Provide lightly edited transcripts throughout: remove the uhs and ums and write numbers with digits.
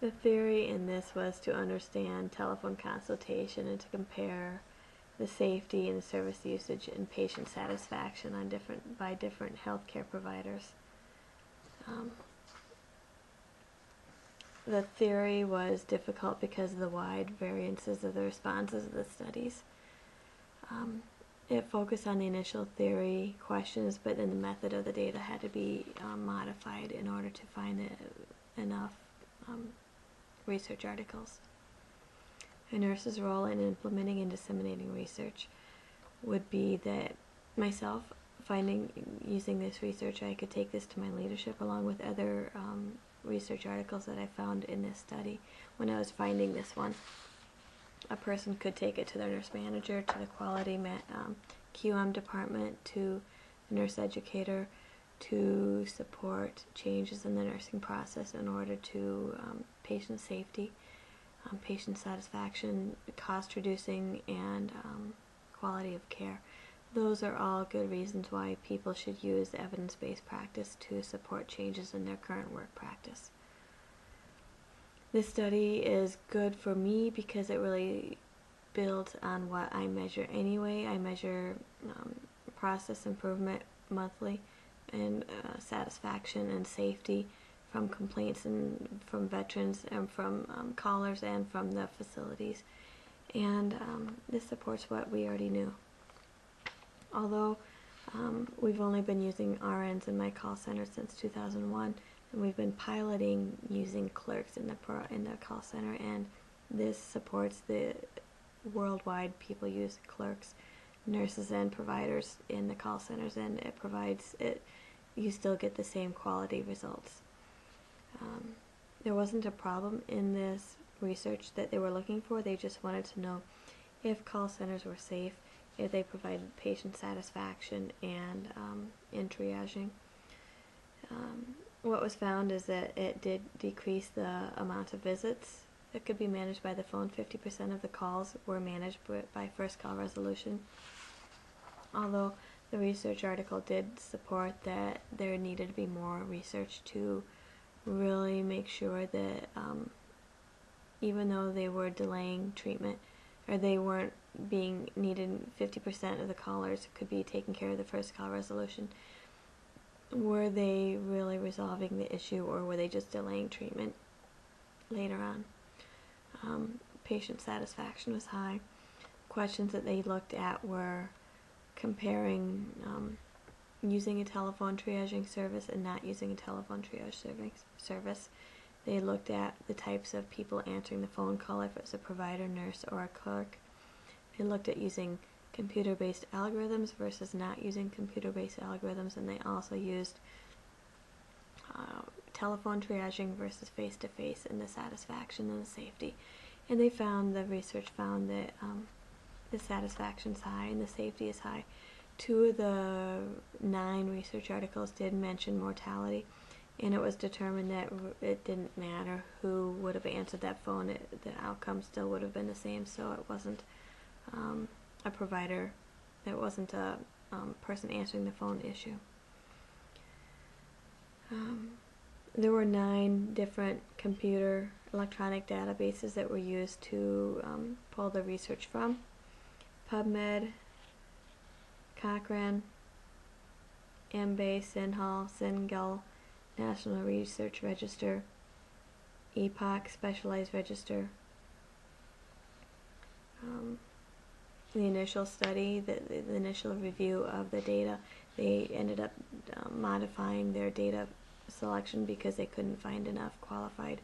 The theory in this was to understand telephone consultation and to compare the safety and service usage and patient satisfaction on by different healthcare providers. The theory was difficult because of the wide variances of the responses of the studies. It focused on the initial theory questions, but then the method of the data had to be modified in order to find enough research articles. A nurse's role in implementing and disseminating research would be that myself using this research, I could take this to my leadership along with other research articles that I found in this study. When I was finding this one, a person could take it to their nurse manager, to the quality QM department, to the nurse educator, to support changes in the nursing process in order to patient safety, patient satisfaction, cost reducing, and quality of care. Those are all good reasons why people should use evidence-based practice to support changes in their current work practice. This study is good for me because it really builds on what I measure anyway. I measure process improvement monthly, and satisfaction and safety from complaints and from veterans and from callers and from the facilities. And this supports what we already knew. Although we've only been using RNs in my call center since 2001, and we've been piloting using clerks in the call center, and this supports the worldwide people use clerks, nurses, and providers in the call centers, and it provides it. You still get the same quality results. There wasn't a problem in this research that they were looking for. They just wanted to know if call centers were safe, if they provided patient satisfaction, and in triaging. What was found is that it did decrease the amount of visits that could be managed by the phone. 50% of the calls were managed by first call resolution. Although the research article did support that there needed to be more research to really make sure that even though they were delaying treatment, or they weren't being needed, 50% of the callers could be taking care of the first call resolution. Were they really resolving the issue, or were they just delaying treatment later on? Patient satisfaction was high. Questions that they looked at were comparing using a telephone triaging service and not using a telephone triage service. They looked at the types of people answering the phone call, if it was a provider, nurse, or a clerk. They looked at using computer-based algorithms versus not using computer-based algorithms, and they also used telephone triaging versus face-to-face, and the satisfaction and the safety. And they found, the research found that the satisfaction is high and the safety is high. 2 of the 9 research articles did mention mortality, and it was determined that it didn't matter who would have answered that phone, the outcome still would have been the same. So it wasn't a provider, it wasn't a person answering the phone issue. There were 9 different computer electronic databases that were used to pull the research from: PubMed, Cochrane, Embase, Sinhal, Singal, National Research Register, EPOC, Specialized Register. The initial study, the initial review of the data, they ended up modifying their data selection because they couldn't find enough qualified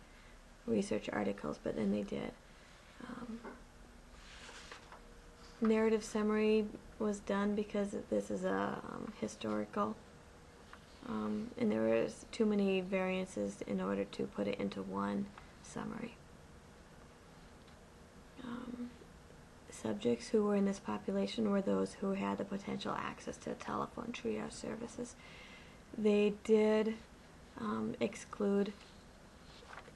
research articles, but then they did. Narrative summary was done because this is a historical, and there was too many variances in order to put it into one summary. Subjects who were in this population were those who had the potential access to telephone triage services. They did exclude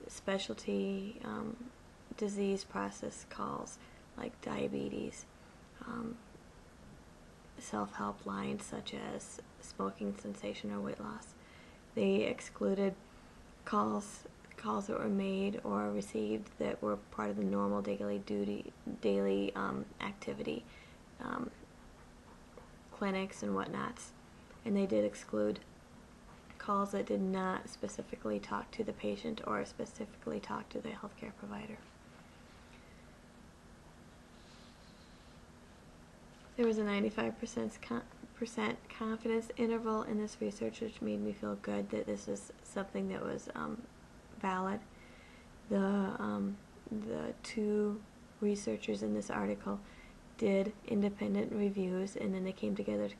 specialty disease process calls like diabetes, self-help lines such as smoking cessation or weight loss. They excluded calls calls that were made or received that were part of the normal daily activity, clinics and whatnots. And they did exclude calls that did not specifically talk to the patient or specifically talk to the healthcare provider. There was a 95% confidence interval in this research, which made me feel good that this was something that was valid. The two researchers in this article did independent reviews, and then they came together to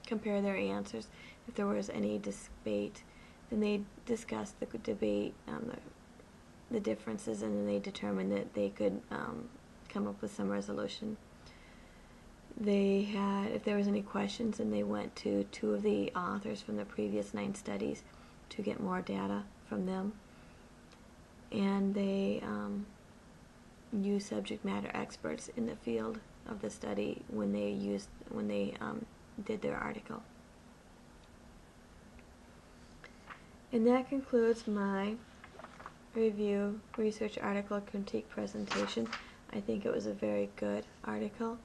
compare their answers. If there was any debate, then they discussed the debate, the differences, and then they determined that they could come up with some resolution. They had, if there was any questions, and they went to two of the authors from the previous 9 studies to get more data from them. And they used subject matter experts in the field of the study when they did their article. And that concludes my review research article critique presentation. I think it was a very good article.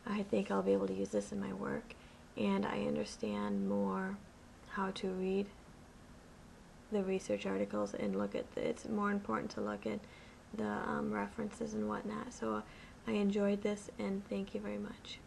I think I'll be able to use this in my work, and I understand more how to read the research articles and look at it's more important to look at the references and whatnot. So I enjoyed this, and thank you very much.